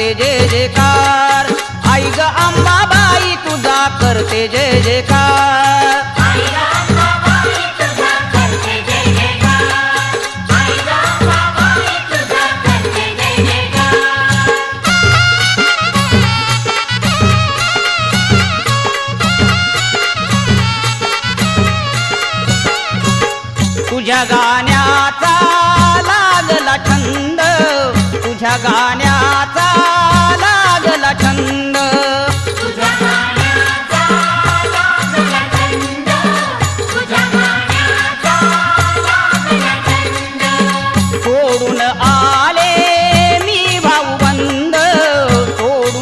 करते जय जयकार, आई ग अंबाबाई तुझा करते जय जयकार। तुझ्या गाण्याचा लागला छंद, तुझ्या गाण्या